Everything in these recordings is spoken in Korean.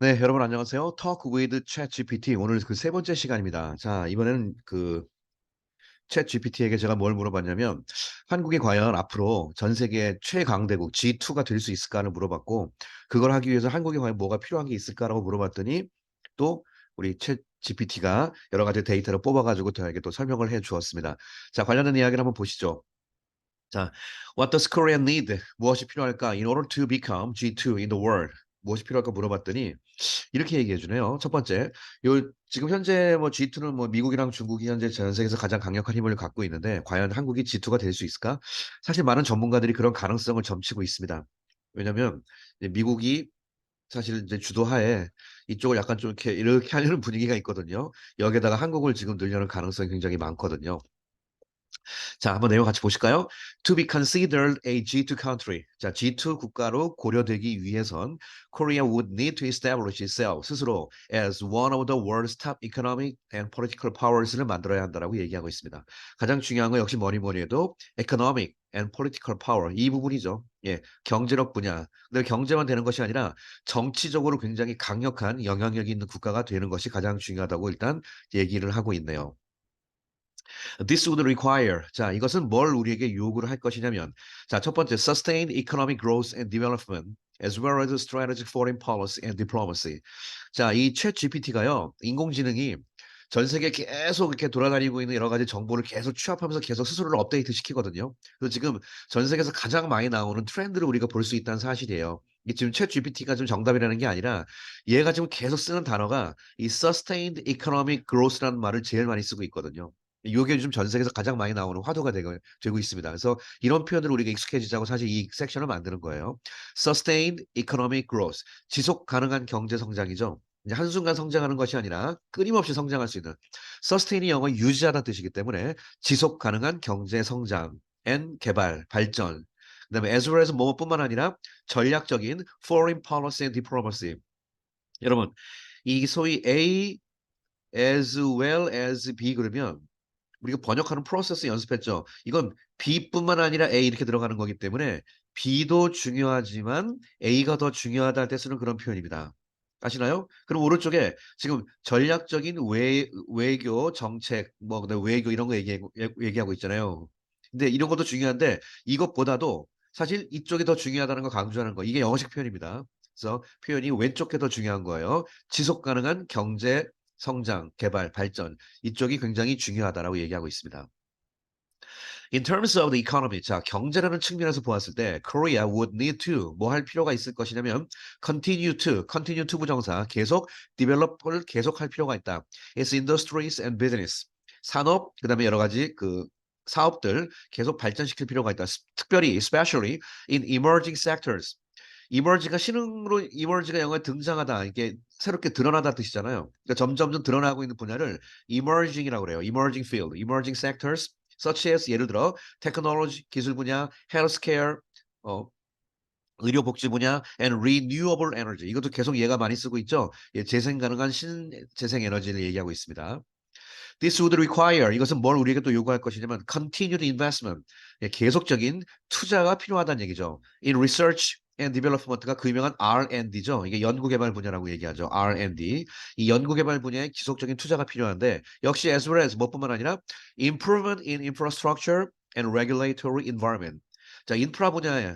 네, 여러분 안녕하세요. Talk with ChatGPT 오늘 그 세 번째 시간입니다. 자, 이번에는 그 ChatGPT에게 제가 뭘 물어봤냐면 한국이 과연 앞으로 전 세계 최강대국 G2가 될 수 있을까를 물어봤고 그걸 하기 위해서 한국에 과연 뭐가 필요한 게 있을까라고 물어봤더니 또 우리 ChatGPT가 여러 가지 데이터를 뽑아가지고 저에게 또 설명을 해 주었습니다. 자, 관련된 이야기를 한번 보시죠. 자, What does Korea need? 무엇이 필요할까? In order to become G2 in the world. 무엇이 필요할까 물어봤더니 이렇게 얘기해 주네요. 첫 번째, 지금 현재 뭐 G2는 뭐 미국이랑 중국이 현재 전 세계에서 가장 강력한 힘을 갖고 있는데 과연 한국이 G2가 될 수 있을까? 사실 많은 전문가들이 그런 가능성을 점치고 있습니다. 왜냐하면 이제 미국이 사실 이제 주도하에 이쪽을 약간 좀 이렇게 하려는 분위기가 있거든요. 여기에다가 한국을 지금 넣으려는 가능성이 굉장히 많거든요. 자, 한번 내용 같이 보실까요? To be considered a G2 country. 자, G2 국가로 고려되기 위해선 Korea would need to establish itself 스스로 as one of the world's top economic and political powers를 만들어야 한다라고 얘기하고 있습니다. 가장 중요한 건 역시 뭐니 해도 economic and political power 이 부분이죠. 예, 경제력 분야. 근데 경제만 되는 것이 아니라 정치적으로 굉장히 강력한 영향력이 있는 국가가 되는 것이 가장 중요하다고 일단 얘기를 하고 있네요. This would require. 자, 이것은 뭘 우리에게 요구를 할 것이냐면, 자, 첫 번째, sustained economic growth and development, as well as strategic foreign policy and diplomacy. 자, 이 챗 GPT가요, 인공지능이 전 세계 계속 이렇게 돌아다니고 있는 여러 가지 정보를 계속 취합하면서 계속 스스로를 업데이트 시키거든요. 그래서 지금 전 세계에서 가장 많이 나오는 트렌드를 우리가 볼 수 있다는 사실이에요. 이게 지금 챗 GPT가 좀 정답이라는 게 아니라 얘가 지금 계속 쓰는 단어가 이 sustained economic growth라는 말을 제일 많이 쓰고 있거든요. 요게 요즘 전 세계에서 가장 많이 나오는 화두가 되고 있습니다. 그래서 이런 표현들을 우리가 익숙해지자고 사실 이 섹션을 만드는 거예요. Sustained economic growth. 지속 가능한 경제 성장이죠. 이제 한순간 성장하는 것이 아니라 끊임없이 성장할 수 있는 sustain이 영어 유지하다는 뜻이기 때문에 지속 가능한 경제 성장 and 개발, 발전. 그다음에 as well as 뭐뿐만 아니라 전략적인 foreign policy and diplomacy. 여러분, 이 소위 A as well as B 그러면 우리가 번역하는 프로세스 연습했죠. 이건 B뿐만 아니라 A 이렇게 들어가는 거기 때문에 B도 중요하지만 A가 더 중요하다 할 때 쓰는 그런 표현입니다. 아시나요? 그럼 오른쪽에 지금 전략적인 외교 정책, 뭐 그다음에 외교 이런 거 얘기하고 있잖아요. 근데 이런 것도 중요한데 이것보다도 사실 이쪽이 더 중요하다는 거 강조하는 거. 이게 영어식 표현입니다. 그래서 표현이 왼쪽 게 더 중요한 거예요. 지속 가능한 경제 성장, 개발, 발전 이쪽이 굉장히 중요하다라고 얘기하고 있습니다. In terms of the economy, 자 경제라는 측면에서 보았을 때 Korea would need to 뭐 할 필요가 있을 것이냐면 continue to 부정사 계속 develop을 계속할 필요가 있다. Its industries and business 산업 그다음에 여러 가지 그 사업들 계속 발전시킬 필요가 있다. 특별히 especially in emerging sectors. emerge가 신흥으로 emerge가 영어에 등장하다 이게 새롭게 드러나다 뜻이잖아요. 그러니까 점점점 드러나고 있는 분야를 emerging이라고 그래요. emerging field, emerging sectors such as 예를 들어 테크놀로지 기술 분야, healthcare 어 의료 복지 분야 and renewable energy 이것도 계속 얘가 많이 쓰고 있죠. 예, 재생 가능한 신재생 에너지를 얘기하고 있습니다. This would require 이것은 뭘 우리에게 또 요구할 것이냐면 continued investment 예, 계속적인 투자가 필요하다는 얘기죠. In research and development가 그 유명한 R&D죠. 이게 연구개발 분야라고 얘기하죠. R&D. 이 연구개발 분야에 지속적인 투자가 필요한데 역시 as well as 뭐뿐만 아니라 improvement in infrastructure and regulatory environment. 자, 인프라 분야에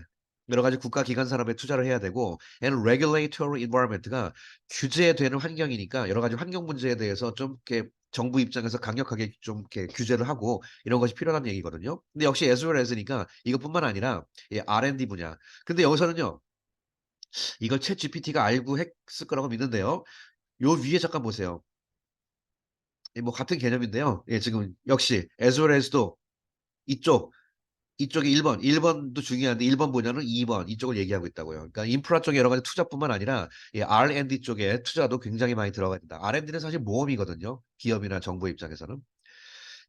여러 가지 국가 기관 산업에 투자를 해야 되고 and regulatory environment가 규제되는 환경이니까 여러 가지 환경 문제에 대해서 좀 이렇게 정부 입장에서 강력하게 좀 이렇게 규제를 하고 이런 것이 필요하다는 얘기거든요. 근데 역시 as well as니까 이것뿐만 아니라 이 R&D 분야. 근데 여기서는요. 이걸 챗 GPT가 알고 했을 거라고 믿는데요. 요 위에 잠깐 보세요. 뭐 같은 개념인데요. 예, 지금 역시 as well as도 이쪽 이쪽이 1번도 중요한데 1번 분야는 2번 이쪽을 얘기하고 있다고요. 그러니까 인프라 쪽에 여러 가지 투자뿐만 아니라 이 R&D 쪽에 투자도 굉장히 많이 들어가야 된다. R&D는 사실 모험이거든요. 기업이나 정부 입장에서는.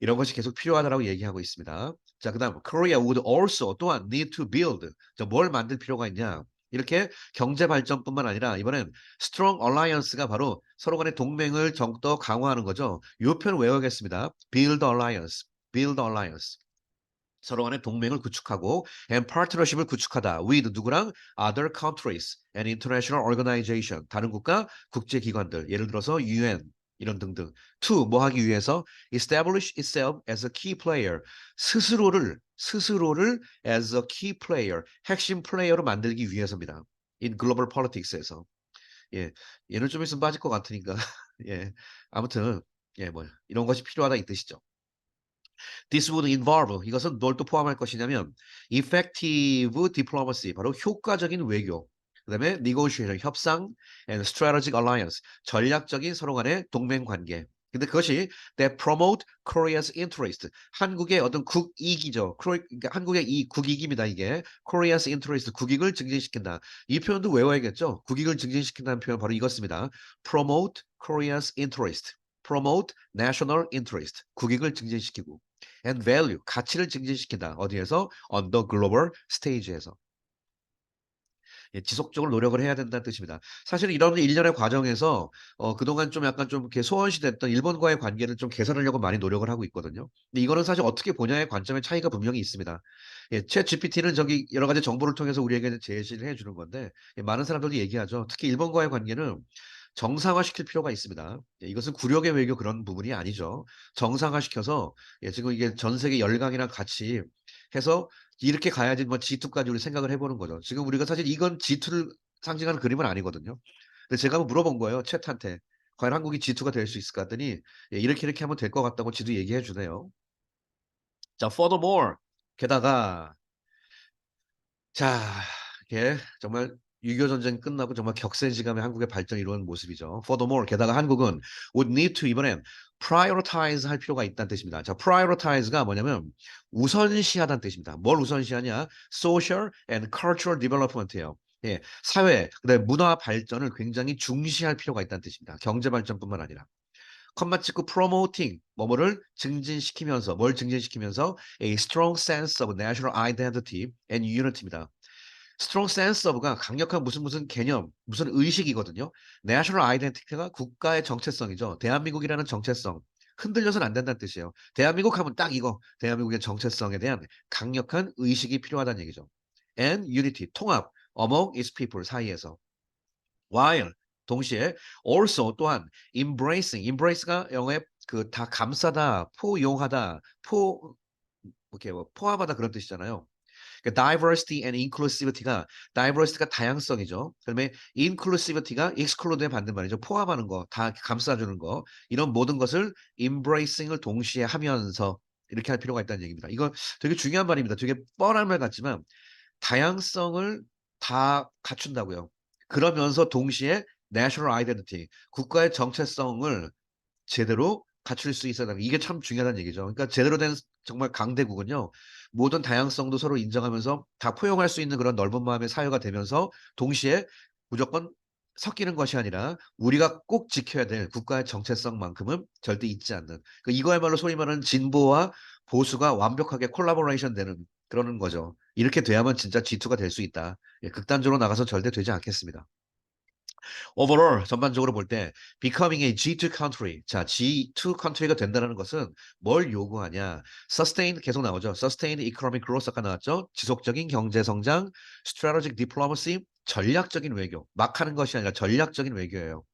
이런 것이 계속 필요하다라고 얘기하고 있습니다. 자, 그다음 Korea would also 또한 need to build. 자, 뭘 만들 필요가 있냐? 이렇게 경제 발전뿐만 아니라 이번엔 strong alliance가 바로 서로 간의 동맹을 더 강화하는 거죠. 이 표현 외우겠습니다. build alliance. build alliance. 서로 간의 동맹을 구축하고 and partnership을 구축하다. with 누구랑? other countries and international organization. 다른 국가, 국제 기관들. 예를 들어서 UN 이런 등등. to 뭐 하기 위해서 establish itself as a key player. 스스로를 as a key player. 핵심 플레이어로 만들기 위해서입니다. in global politics에서. 예. 얘는 좀 있으면 빠질 것 같으니까. 예. 아무튼 예, 뭐 이런 것이 필요하다 이 뜻이죠. This would involve 이것은 뭘 또 포함할 것이냐면 effective diplomacy 바로 효과적인 외교. 그다음에 negotiation 협상 and strategic alliance 전략적인 서로 간의 동맹 관계. 근데 그것이 that promote Korea's interest 한국의 어떤 국익이죠. 그러니까 한국의 이 국익입니다. 이게 Korea's interest 국익을 증진시킨다. 이 표현도 외워야겠죠. 국익을 증진시킨다는 표현 바로 이것입니다. promote Korea's interest, promote national interest 국익을 증진시키고 and value 가치를 증진시킨다. 어디에서? on the global stage에서. 예, 지속적으로 노력을 해야 된다는 뜻입니다. 사실 이런 일련의 과정에서 그동안 좀 약간 좀 이렇게 소원시 됐던 일본과의 관계를 좀 개선하려고 많이 노력을 하고 있거든요. 근데 이거는 사실 어떻게 보냐의 관점의 차이가 분명히 있습니다. 예, 챗GPT는 저기 여러 가지 정보를 통해서 우리에게 제시를 해 주는 건데 예, 많은 사람들도 얘기하죠. 특히 일본과의 관계는 정상화시킬 필요가 있습니다. 예, 이것은 굴욕의 외교 그런 부분이 아니죠. 정상화시켜서 예, 지금 이게 전 세계 열강이랑 같이 해서 이렇게 가야지 뭐 G2까지 우리 생각을 해보는 거죠. 지금 우리가 사실 이건 G2를 상징하는 그림은 아니거든요. 근데 제가 한번 물어본 거예요. 챗한테. 과연 한국이 G2가 될 수 있을까 했더니 예, 이렇게 하면 될 것 같다고 지도 얘기해 주네요. 자, furthermore 게다가 자, 이게 정말 6.25 전쟁 끝나고 정말 격세지감의 한국의 발전이 이루어진 모습이죠. Furthermore, 게다가 한국은 would need to 이번엔 prioritize 할 필요가 있다는 뜻입니다. 자, prioritize가 뭐냐면 우선시하다는 뜻입니다. 뭘 우선시하냐? social and cultural development예요. 예, 사회, 그다음에 문화 발전을 굉장히 중시할 필요가 있다는 뜻입니다. 경제 발전뿐만 아니라. 컴마 찍고 promoting 뭐뭐를 증진시키면서 뭘 증진시키면서 a strong sense of national identity and unity입니다. strong sense of가 강력한 무슨 개념, 무슨 의식이거든요. national identity가 국가의 정체성이죠. 대한민국이라는 정체성. 흔들려서는 안 된다는 뜻이에요. 대한민국 하면 딱 이거. 대한민국의 정체성에 대한 강력한 의식이 필요하다는 얘기죠. and unity, 통합, among its people 사이에서. while 동시에 also 또한 embrace가 영어의 그 다 감싸다, 포용하다, 이렇게 뭐 포함하다 그런 뜻이잖아요. 그러니까 diversity and inclusivity가 diversity가 다양성이죠. 그다음에 inclusivity가 exclude의 반대말이죠. 포함하는 거, 다 감싸주는 거. 이런 모든 것을 embracing을 동시에 하면서 이렇게 할 필요가 있다는 얘기입니다. 이거 되게 중요한 말입니다. 되게 뻔한 말 같지만 다양성을 다 갖춘다고요. 그러면서 동시에 national identity, 국가의 정체성을 제대로 갖출 수 있어야 한다. 이게 참 중요하다는 얘기죠. 그러니까 제대로 된 정말 강대국은요. 모든 다양성도 서로 인정하면서 다 포용할 수 있는 그런 넓은 마음의 사회가 되면서 동시에 무조건 섞이는 것이 아니라 우리가 꼭 지켜야 될 국가의 정체성만큼은 절대 잊지 않는. 이거야말로 소위 말하는 진보와 보수가 완벽하게 콜라보레이션 되는 그러는 거죠. 이렇게 돼야만 진짜 G2가 될 수 있다. 예, 극단적으로 나가서 절대 되지 않겠습니다. overall 전반적으로 볼 때 becoming a G2 country. 자, G2 country가 된다는 것은 뭘 요구하냐? sustained 계속 나오죠. sustained economic growth 아까 나왔죠. 지속적인 경제 성장, strategic diplomacy, 전략적인 외교. 막 하는 것이 아니라 전략적인 외교예요.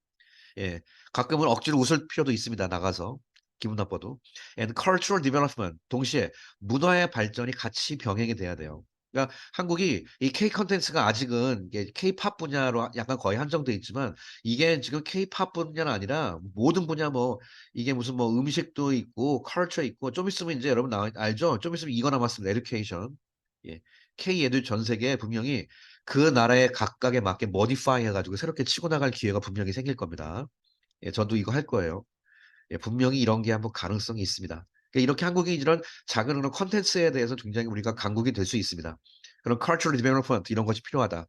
예. 가끔은 억지로 웃을 필요도 있습니다. 나가서. 기분 나빠도. and cultural development. 동시에 문화의 발전이 같이 병행이 돼야 돼요. 그러니까 한국이 이 K 콘텐츠가 아직은 이게 K-팝 분야로 약간 거의 한정돼 있지만 이게 지금 K-팝 분야는 아니라 모든 분야 뭐 이게 무슨 뭐 음식도 있고 컬처 있고 좀 있으면 이제 여러분 알죠? 좀 있으면 이거 남았습니다. 에듀케이션. 예. K 애들 전 세계에 분명히 그 나라의 각각에 맞게 모디파이 해가지고 새롭게 치고 나갈 기회가 분명히 생길 겁니다. 예, 저도 이거 할 거예요. 예, 분명히 이런 게 한번 가능성이 있습니다. 그러니까 이렇게 한국이 이런 작은 그런 콘텐츠에 대해서 굉장히 우리가 강국이 될 수 있습니다. 그런 cultural development 이런 것이 필요하다.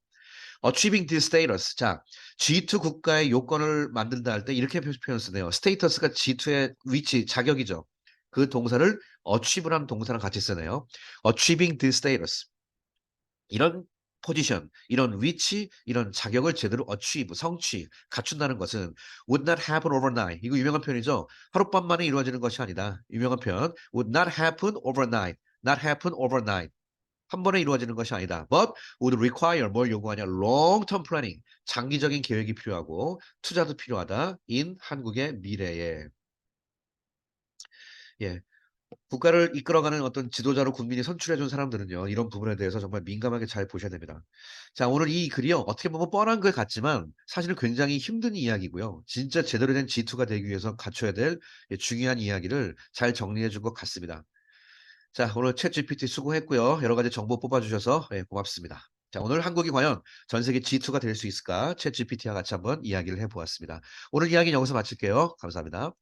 achieving this status. 자, G2 국가의 요건을 만든다 할 때 이렇게 표현 쓰네요. status가 G2의 위치, 자격이죠. 그 동사를 achieve라는 동사랑 같이 쓰네요. achieving this status. 이런 포지션, 이런 위치, 이런 자격을 제대로 achieve, 성취, 갖춘다는 것은 would not happen overnight. 이거 유명한 표현이죠. 하룻밤 만에 이루어지는 것이 아니다. 유명한 표현. would not happen overnight. not happen overnight. 한 번에 이루어지는 것이 아니다. But would require 뭘 요구하냐? long-term planning. 장기적인 계획이 필요하고 투자도 필요하다. in 한국의 미래에. 예. 국가를 이끌어가는 어떤 지도자로 국민이 선출해 준 사람들은요. 이런 부분에 대해서 정말 민감하게 잘 보셔야 됩니다. 자, 오늘 이 글이요. 어떻게 보면 뻔한 것 같지만 사실은 굉장히 힘든 이야기고요. 진짜 제대로 된 G2가 되기 위해서 갖춰야 될 중요한 이야기를 잘 정리해 준 것 같습니다. 자, 오늘 챗GPT 수고했고요. 여러 가지 정보 뽑아주셔서 고맙습니다. 자, 오늘 한국이 과연 전 세계 G2가 될 수 있을까? 챗GPT와 같이 한번 이야기를 해보았습니다. 오늘 이야기는 여기서 마칠게요. 감사합니다.